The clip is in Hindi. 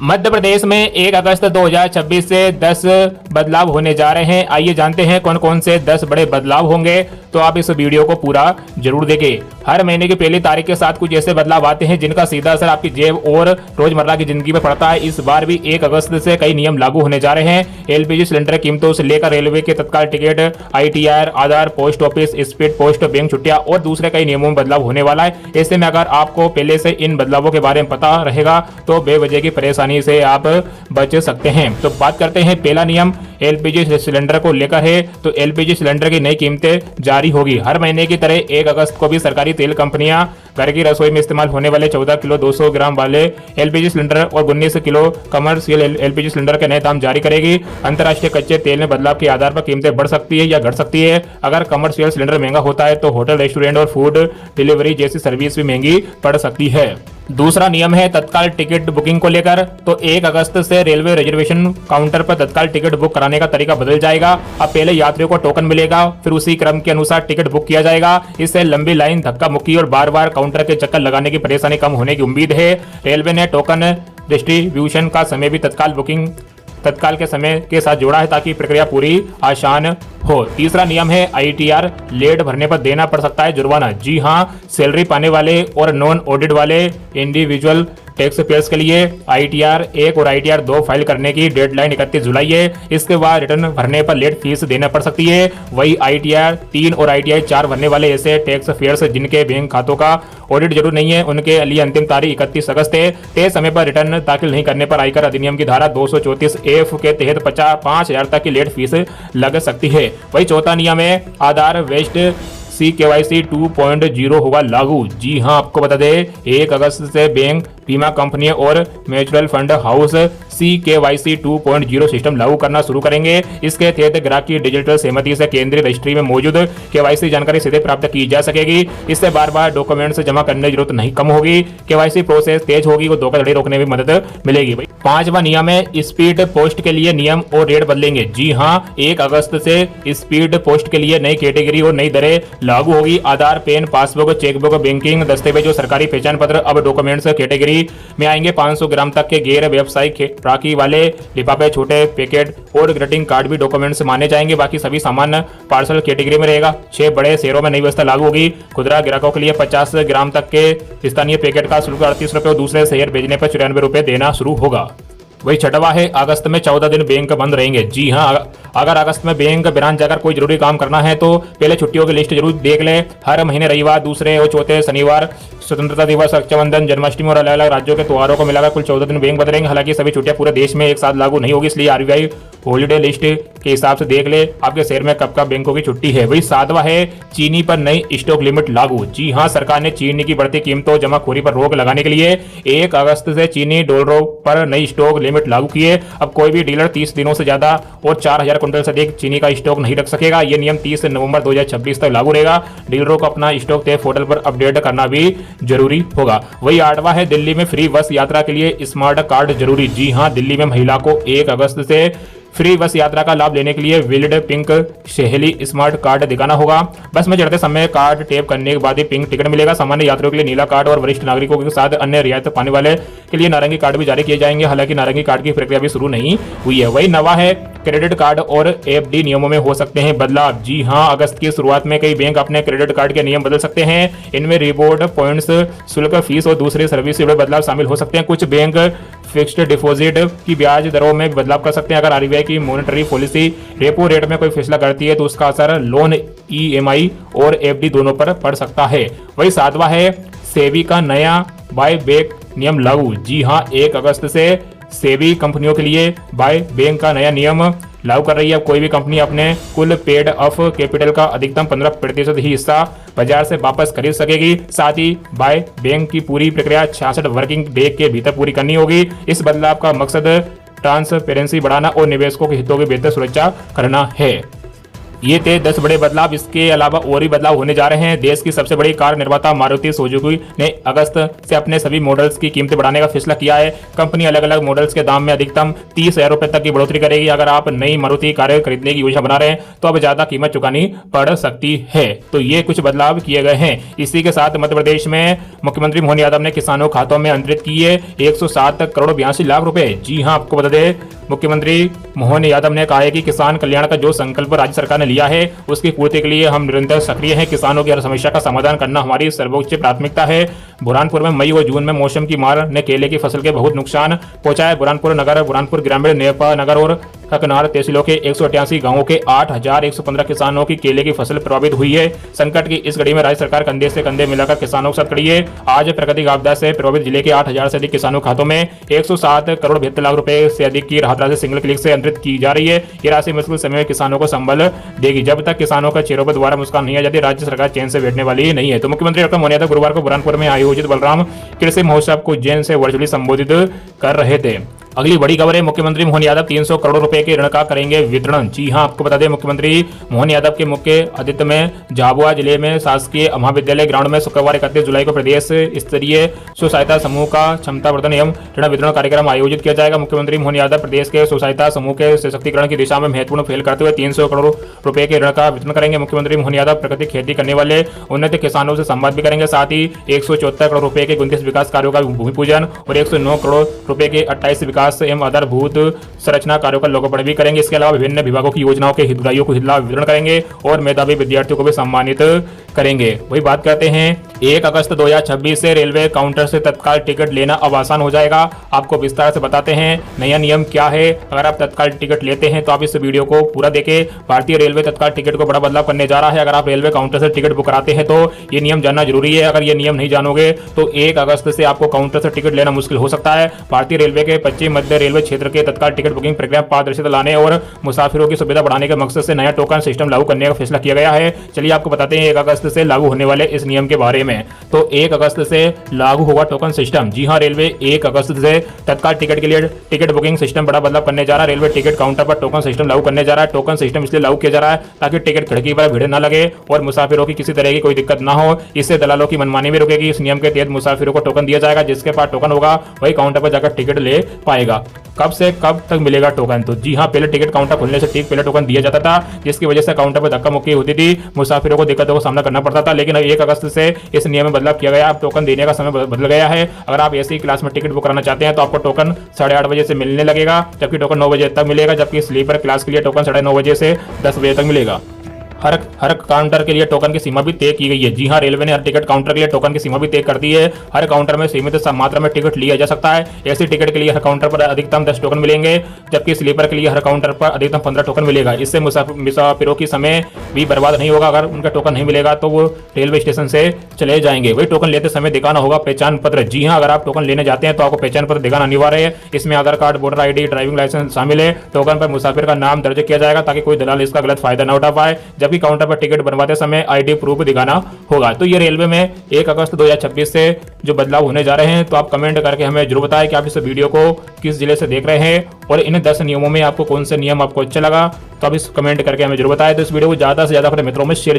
मध्य प्रदेश में 1 अगस्त 2026 से 10 बदलाव होने जा रहे हैं। आइए जानते हैं कौन कौन से 10 बड़े बदलाव होंगे, तो आप इस वीडियो को पूरा जरूर देखें। हर महीने की पहली तारीख के साथ कुछ ऐसे बदलाव आते हैं जिनका सीधा असर आपकी जेब और रोजमर्रा की जिंदगी पर पड़ता है। इस बार भी 1 अगस्त से कई नियम लागू होने जा रहे हैं। एलपीजी सिलेंडर कीमतों से लेकर रेलवे के tatkal ticket, ITR, Aadhaar, post office, speed post, bank छुट्टियां और दूसरे कई नियमों में बदलाव होने वाला है। ऐसे में अगर आपको पहले से इन बदलावों के बारे में पता रहेगा तो बेवजह की परेशानी से आप बच सकते हैं। तो बात करते हैं, पहला नियम एलपीजी सिलेंडर को लेकर है। तो एलपीजी सिलेंडर की नई कीमतें जारी होगी। हर महीने की तरह 1 अगस्त को भी सरकारी तेल कंपनियां घर की रसोई में इस्तेमाल होने वाले 14 किलो 200 ग्राम वाले एलपीजी सिलेंडर और 19 किलो कमर्शियल एलपीजी सिलेंडर के नए दाम जारी करेगी। अंतर्राष्ट्रीय कच्चे तेल में बदलाव के आधार पर कीमतें बढ़ सकती है या घट सकती है। अगर कमर्शियल सिलेंडर महंगा होता है तो होटल, रेस्टोरेंट और फूड डिलीवरी जैसी सर्विस भी महंगी पड़ सकती है। दूसरा नियम है तत्काल टिकट बुकिंग को लेकर। तो 1 अगस्त से रेलवे रिजर्वेशन काउंटर पर तत्काल टिकट बुक कराने का तरीका बदल जाएगा। अब पहले यात्रियों को टोकन मिलेगा, फिर उसी क्रम के अनुसार टिकट बुक किया जाएगा। इससे लंबी लाइन, धक्का मुक्की और बार बार काउंटर के चक्कर लगाने की परेशानी कम होने की उम्मीद है। रेलवे ने टोकन डिस्ट्रीब्यूशन का समय भी तत्काल के समय के साथ जोड़ा है ताकि प्रक्रिया पूरी आसान हो। तीसरा नियम है ITR लेट भरने पर देना पड़ सकता है जुर्माना। जी हां, सैलरी पाने वाले और नॉन ऑडिट वाले इंडिविजुअल टैक्स पेयर्स के लिए ITR 1 और ITR 2 फाइल करने की डेडलाइन 31 जुलाई है। इसके बाद रिटर्न भरने पर लेट फीस देना पड़ सकती है। वही ITR 3 और ITR 4 भरने वाले ऐसे टैक्स पेयर्स जिनके बैंक खातों का ऑडिट जरूर नहीं है, उनके लिए अंतिम तारीख 31 अगस्त है। तय समय पर रिटर्न दाखिल नहीं करने पर आयकर अधिनियम की धारा 234F के तहत 5,000 तक की लेट फीस लग सकती है। वही चौथा नियम है आधार वेस्ट CKYC 2.0 होगा लागू। जी हां, आपको बता दें 1 अगस्त से बैंक, बीमा कंपनियां और mutual fund house CKYC 2.0 system लागू करना शुरू करेंगे। इसके तहत ग्राहक की डिजिटल सहमति से केंद्रीय रजिस्ट्री में मौजूद KYC जानकारी सीधे प्राप्त की जा सकेगी। इससे बार बार डॉक्यूमेंट्स जमा करने की जरूरत नहीं कम होगी। KYC प्रोसेस तेज होगी और धोखाधड़ी रोकने में मदद मिलेगी। पांचवा नियम है स्पीड पोस्ट के लिए नियम और रेट बदलेंगे। जी हां, 1 अगस्त से स्पीड पोस्ट के लिए नई कैटेगरी और नई दरें लागू होगी। आधार, पेन, पासबुक, चेकबुक, बैंकिंग दस्तावेज और सरकारी पहचान पत्र अब डॉक्यूमेंट्स कैटेगरी में आएंगे। 500 ग्राम तक के गैर व्यावसायिक राखी वाले लिफाफे, छोटे पैकेट और ग्रीटिंग कार्ड भी डॉक्यूमेंट्स माने जाएंगे। बाकी सभी सामान पार्सल कैटेगरी में रहेगा। 6 बड़े शहरों में नई व्यवस्था लागू होगी। खुदरा ग्राहकों के लिए 50 ग्राम तक के स्थानीय पैकेट का शुल्क 38 रुपये और दूसरे शहर भेजने पर 94 रुपये देना शुरू होगा। वही छठवा है अगस्त में 14 दिन बैंक बंद रहेंगे। जी हां, अगर अगस्त में बैंक ब्रांच जाकर कोई जरूरी काम करना है तो पहले छुट्टियों की लिस्ट जरूर देख ले। हर महीने रविवार, दूसरे और चौथे शनिवार, स्वतंत्रता दिवस, रक्षाबंधन, जन्माष्टमी और अलग अलग राज्यों के त्योहारों को मिलाकर कुल 14 दिन बैंक बंद रहेंगे। हालांकि सभी छुट्टियां पूरे देश में एक साथ लागू नहीं होगी, इसलिए RBI हॉलीडे लिस्ट के हिसाब से देख ले आपके शहर में कब कब बैंकों की छुट्टी है। वही 7वां है चीनी पर नई स्टॉक लिमिट लागू। जी हां, सरकार ने चीनी की बढ़ती कीमतों, जमाखोरी पर रोक लगाने के लिए 1 अगस्त से चीनी डॉलरों पर नई स्टॉक लिमिट लागू की है। अब कोई भी डीलर 30 दिनों से ज्यादा और 4,000 क्विंटल से अधिक चीनी का स्टॉक नहीं रख सकेगा। यह नियम 30 नवंबर 2026 तक लागू रहेगा। डीलरों को अपना स्टॉक तय पोर्टल पर अपडेट करना भी जरूरी होगा। वही 8वां है दिल्ली में फ्री बस यात्रा के लिए स्मार्ट कार्ड जरूरी। जी हां, दिल्ली में महिला को 1 अगस्त से फ्री बस यात्रा का लाभ लेने के लिए विल्ड पिंक शहली स्मार्ट कार्ड दिखाना होगा। बस में चढ़ते समय कार्ड टैप करने के बाद ही पिंक टिकट मिलेगा। सामान्य यात्रियों के लिए नीला कार्ड और वरिष्ठ नागरिकों के साथ अन्य रियायत पाने वाले के लिए नारंगी कार्ड भी जारी किए जाएंगे। हालांकि नारंगी कार्ड की प्रक्रिया भी शुरू नहीं हुई है। वही 9वां है क्रेडिट कार्ड और FD नियमों में हो सकते हैं बदलाव। जी हां, अगस्त की शुरुआत में कई बैंक अपने क्रेडिट कार्ड के नियम बदल सकते हैं। इनमें रिवॉर्ड पॉइंट्स, शुल्क, फीस और दूसरी सर्विस से बदलाव शामिल हो सकते हैं। कुछ बैंक फिक्स्ड डिपॉजिट की ब्याज दरों में बदलाव कर सकते हैं। अगर RBI की मॉनेटरी पॉलिसी रेपो रेट में कोई फैसला करती है तो उसका असर लोन, EMI और FD दोनों पर पड़ सकता है। वही 7वां है सेबी का नया बाय बैक नियम लागू। जी हां, 1 अगस्त से सेबी कंपनियों के लिए बाय बैंक का नया नियम लागू कर रही है। कोई भी कंपनी अपने कुल पेड अप कैपिटल का अधिकतम 15% ही हिस्सा बाजार से वापस खरीद सकेगी। साथ ही बाय बैंक की पूरी प्रक्रिया 66 वर्किंग डे के भीतर पूरी करनी होगी। इस बदलाव का मकसद ट्रांसपेरेंसी बढ़ाना और निवेशकों के हितों की बेहतर सुरक्षा करना है। ये थे 10 बड़े बदलाव। इसके अलावा और भी बदलाव होने जा रहे हैं। देश की सबसे बड़ी कार निर्माता मारुति सुजुकी ने अगस्त से अपने सभी मॉडल्स की कीमतें बढ़ाने का फैसला किया है। कंपनी अलग अलग मॉडल्स के दाम में अधिकतम 30,000 रुपए तक की बढ़ोतरी करेगी। अगर आप नई मारुति कारें खरीदने की योजना बना रहे हैं तो अब ज्यादा कीमत चुकानी पड़ सकती है। तो ये कुछ बदलाव किए गए हैं। इसी के साथ मध्य प्रदेश में मुख्यमंत्री मोहन यादव ने किसानों खातों में अंतरित किए 107 करोड़ 82 लाख रुपए। जी हां, आपको बता दें मुख्यमंत्री मोहन यादव ने कहा है कि किसान कल्याण का जो संकल्प राज्य सरकार ने लिया है उसकी पूर्ति के लिए हम निरंतर सक्रिय हैं। किसानों की हर समस्या का समाधान करना हमारी सर्वोच्च प्राथमिकता है। बुरहानपुर में मई और जून में मौसम की मार ने केले की फसल के बहुत नुकसान पहुंचा है। बुरहानपुर नगर, बुरहानपुर ग्रामीण, नेपा नगर और ककनार तहसीलों के 188 गांवों के 8,115 किसानों की केले की फसल प्रभावित हुई है। संकट की इस घड़ी में राज्य सरकार कंधे से कंधे मिलाकर किसानों के साथ खड़ी है। आज प्राकृतिक आपदा से प्रभावित जिले के 8,000 से अधिक किसानों के खातों में 107 करोड़ 72 लाख रुपए से अधिक की राहत राशि सिंगल क्लिक से अंतरित की जा रही है। ये राशि मुश्किल समय में किसानों को संबल देगी। जब तक किसानों का चेहरों पर दोबारा मुस्कान नहीं आ जाती, राज्य सरकार चैन से बैठने वाली नहीं है। तो मुख्यमंत्री डॉक्टर मोहन यादव गुरुवार को बुरहानपुर में आयोजित बलराम कृषि महोत्सव को उज्जैन से वर्चुअली संबोधित कर रहे थे। अगली बड़ी खबर है, मुख्यमंत्री मोहन यादव 300 करोड़ रुपए के ऋण का करेंगे वितरण। जी हां, आपको बता दें मुख्यमंत्री मोहन यादव के मुख्य आतिथ्य में झाबुआ जिले में शासकीय महाविद्यालय ग्राउंड में शुक्रवार 31 जुलाई को प्रदेश स्तरीय स्व सहायता समूह का क्षमता वर्धन एवं ऋण वितरण कार्यक्रम आयोजित किया जाएगा। मुख्यमंत्री मोहन यादव प्रदेश के स्व सहायता समूह के सशक्तिकरण की दिशा में महत्वपूर्ण पहल करते हुए 300 करोड़ रुपए के ऋण का वितरण करेंगे। मुख्यमंत्री मोहन यादव प्राकृतिक खेती करने वाले उन्नत किसानों से संवाद भी करेंगे। साथ ही 174 करोड़ रुपए के 29 विकास कार्यों का भूमि पूजन और 109 करोड़ रुपए के 28 विकास एवं आधारभूत संरचना कार्यों का लोकार्पण भी करेंगे। इसके अलावा विभिन्न विभागों की योजनाओं के हितग्राहियों को लाभ वितरण करेंगे और मेधावी विद्यार्थियों को भी सम्मानित करेंगे। वही बात करते हैं, 1 अगस्त 2026 से रेलवे काउंटर से तत्काल टिकट लेना अब आसान हो जाएगा। आपको विस्तार से बताते हैं नया नियम क्या है। अगर आप तत्काल टिकट लेते हैं तो आप इस वीडियो को पूरा देखें। भारतीय रेलवे तत्काल टिकट को बड़ा बदलाव करने जा रहा है। अगर आप रेलवे काउंटर से टिकट बुक कराते हैं तो ये नियम जानना जरूरी है। अगर ये नियम नहीं जानोगे तो 1 अगस्त से आपको काउंटर से टिकट लेना मुश्किल हो सकता है। भारतीय रेलवे के पश्चिम मध्य रेलवे क्षेत्र के तत्काल टिकट बुकिंग प्रक्रिया पारदर्शिता लाने और मुसाफिरों की सुविधा बढ़ाने के मकसद से नया टोकन सिस्टम लागू करने का फैसला किया गया है। चलिए आपको बताते हैं 1 अगस्त से लागू होने वाले इस नियम के बारे में। तो 1 अगस्त से लागू होगा टोकन सिस्टम। जी हां, रेलवे 1 अगस्त से तत्काल टिकट के लिए टिकट बुकिंग सिस्टम बड़ा बदलाव करने जा रहा है। रेलवे टिकट काउंटर पर टोकन सिस्टम लागू करने जा रहा है। टोकन सिस्टम इसलिए लागू किया जा रहा है ताकि टिकट खिड़की पर भीड़ न लगे और मुसाफिरों की किसी तरह की कोई दिक्कत ना हो। इससे दलालों की मनमानी भी रुकेगी। इस नियम के तहत मुसाफिरों को टोकन दिया जाएगा। जिसके पास टोकन होगा वही काउंटर पर जाकर टिकट ले पाएगा। कब से कब तक मिलेगा टोकन? तो जी हां, पहले टिकट काउंटर खुलने से ठीक पहले टोकन दिया जाता था, जिसकी वजह से काउंटर पर धक्का मुक्की होती थी, मुसाफिरों को दिक्कतों का सामना करना पड़ता था। लेकिन 1 अगस्त से इस नियम में बदलाव किया गया। अब टोकन देने का समय बदल गया है। अगर आप एसी क्लास में टिकट बुक कराना चाहते हैं तो आपको टोकन 8:30 बजे से मिलने लगेगा, जबकि टोकन 9 बजे तक मिलेगा। जबकि स्लीपर क्लास के लिए टोकन 9:30 बजे से 10 बजे तक मिलेगा। हर काउंटर के लिए टोकन की सीमा भी तय की गई है। जी हां, रेलवे ने हर टिकट काउंटर के लिए टोकन की सीमा भी तय कर दी है। हर काउंटर में सीमित मात्रा में टिकट लिया जा सकता है। ऐसी टिकट के लिए हर काउंटर पर अधिकतम 10 टोकन मिलेंगे, जबकि स्लीपर के लिए हर काउंटर पर अधिकतम 15 टोकन मिलेगा। इससे मुसाफिरों की समय भी बर्बाद नहीं होगा। अगर उनका टोकन नहीं मिलेगा तो वो रेलवे स्टेशन से चले जाएंगे। वही टोकन लेते समय दिखाना होगा पहचान पत्र। जी हां, अगर आप टोकन लेने जाते हैं तो आपको पहचान पत्र दिखाना अनिवार्य है। इसमें Aadhaar card, voter ID, driving licence शामिल है। टोकन पर मुसाफिर का नाम दर्ज किया जाएगा ताकि कोई दलाल इसका गलत फायदा न उठा पाए। जबकि काउंटर पर टिकट बनवाते समय ID प्रूफ दिखाना होगा। तो ये रेलवे में 1 अगस्त 2026 से जो बदलाव होने जा रहे हैं। तो आप कमेंट करके हमें जरूर बताएं कि आप इस वीडियो को किस जिले से देख रहे हैं और इन 10 नियमों में आपको कौन सा नियम आपको अच्छा लगा। तो आप इस कमेंट करके हमें जरूर बताएं। तो इस वीडियो को ज्यादा से ज्यादा अपने मित्रों में शेयर